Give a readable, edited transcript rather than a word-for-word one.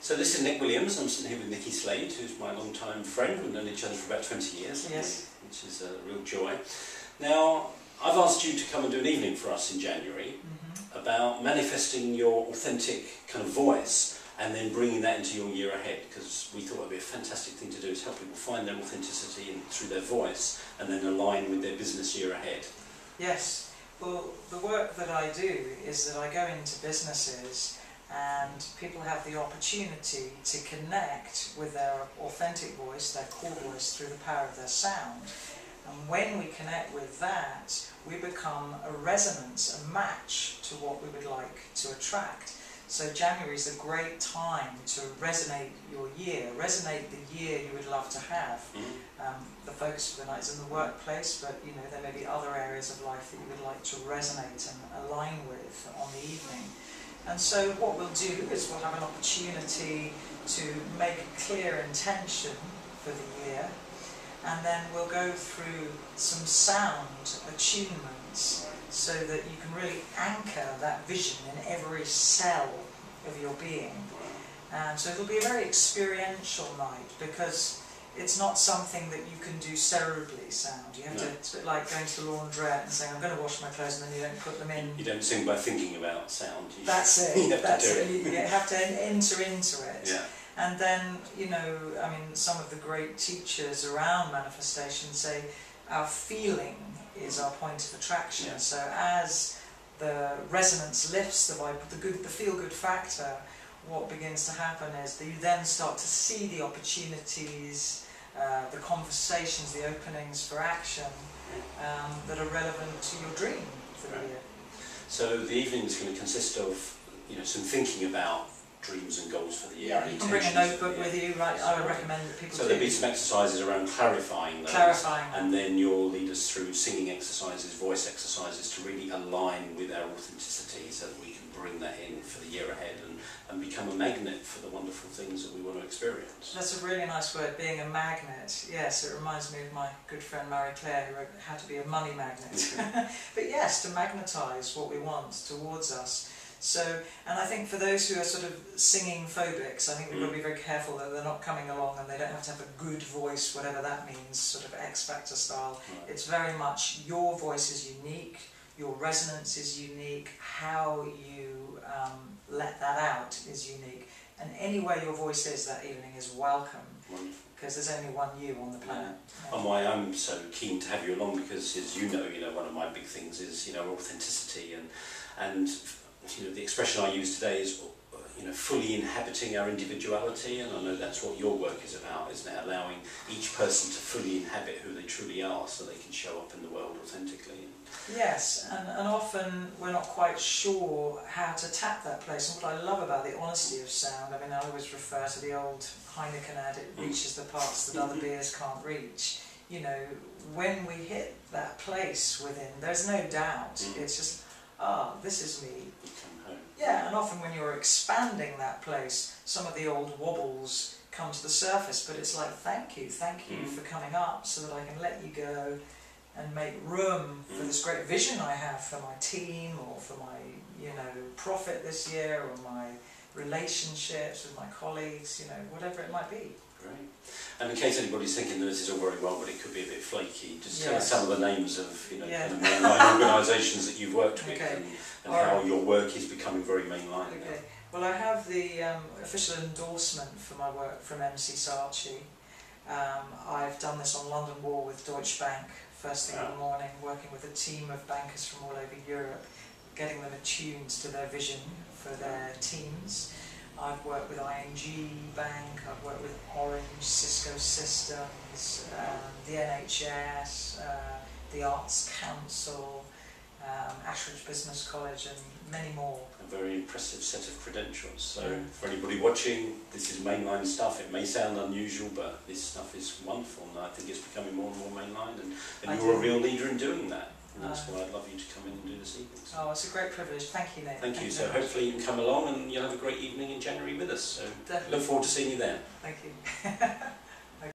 So this is Nick Williams. I'm sitting here with Nikki Slade, who's my long-time friend. We've known each other for about 20 years, yes, which is a real joy. Now, I've asked you to come and do an evening for us in January about manifesting your authentic kind of voice and then bringing that into your year ahead, because we thought it would be a fantastic thing to do, is help people find their authenticity through their voice and then align with their business year ahead. Yes. Well, the work that I do is that I go into businesses and people have the opportunity to connect with their authentic voice, their core voice, through the power of their sound. And when we connect with that, we become a resonance, a match to what we would like to attract. So January is a great time to resonate your year, resonate the year you would love to have. The focus for the night is in the workplace, but you know there may be other areas of life that you would like to resonate and align with on the evening. And so what we'll do is we'll have an opportunity to make a clear intention for the year, and then we'll go through some sound attunements so that you can really anchor that vision in every cell of your being. And so it'll be a very experiential night, because it's not something that you can do cerebrally sound. You have to, it's a bit like going to the laundrette and saying, I'm going to wash my clothes, and then you don't put them in. You don't sing by thinking about sound. That's it. You have That's to do it. You have to enter into it. Yeah. And then, you know, I mean, some of the great teachers around manifestation say our feeling is our point of attraction. Yeah. So as the resonance lifts, the feel-good factor, what begins to happen is that you then start to see the opportunities, the conversations, the openings for action that are relevant to your dream for the year. So the evening is going to consist of, you know, some thinking about dreams and goals for the year. Yeah, you can bring a notebook with you, right? I would recommend that people do. So there'll be some exercises around clarifying those. And then you'll lead us through singing exercises, voice exercises, to really align with our authenticity so that we can bring that in for the year ahead and become a magnet for the wonderful things that we want to experience. That's a really nice word, being a magnet. Yes, it reminds me of my good friend Marie Claire, who wrote How to Be a Money Magnet. But yes, to magnetise what we want towards us. So, and I think for those who are sort of singing phobics, I think we've got to be very careful that they're not coming along and they don't have to have a good voice, whatever that means, sort of X Factor style. Right. It's very much your voice is unique, your resonance is unique, how you let that out is unique. And anywhere your voice is that evening is welcome. Wonderful. Because there's only one you on the planet. Yeah. And why I'm so keen to have you along, because as you know, one of my big things is, authenticity and you know, the expression I use today is, fully inhabiting our individuality, and I know that's what your work is about, isn't it? Allowing each person to fully inhabit who they truly are so they can show up in the world authentically. Yes, and often we're not quite sure how to tap that place. And what I love about the honesty of sound, I mean, I always refer to the old Heineken ad, it reaches the parts that other beers can't reach. You know, when we hit that place within, there's no doubt, it's just, this is me. Yeah, and often when you're expanding that place, some of the old wobbles come to the surface, but it's like, thank you for coming up so that I can let you go and make room for this great vision I have for my team, or for my, profit this year, or my relationships with my colleagues, whatever it might be. Great. And in case anybody's thinking that this is all very well, but it could be a bit flaky, just tell us some of the names of kind of mainline organisations that you've worked with, and how your work is becoming very mainline. Okay. Well, I have the official endorsement for my work from MC Saatchi. I've done this on London Wall with Deutsche Bank first thing in the morning, working with a team of bankers from all over Europe, getting them attuned to their vision for their teams. I've worked with ING Bank, I've worked with Orange, Cisco Systems, the NHS, the Arts Council, Ashridge Business College, and many more. A very impressive set of credentials. So for anybody watching, this is mainline stuff. It may sound unusual, but this stuff is wonderful, and I think it's becoming more and more mainline, and you're a real leader in doing that. And that's why I'd love you to come in and do this evening. So. Oh, it's a great privilege. Thank you, Nick. Thank you. So hopefully you can come along and you'll have a great evening in January with us. So look forward to seeing you then. Thank you.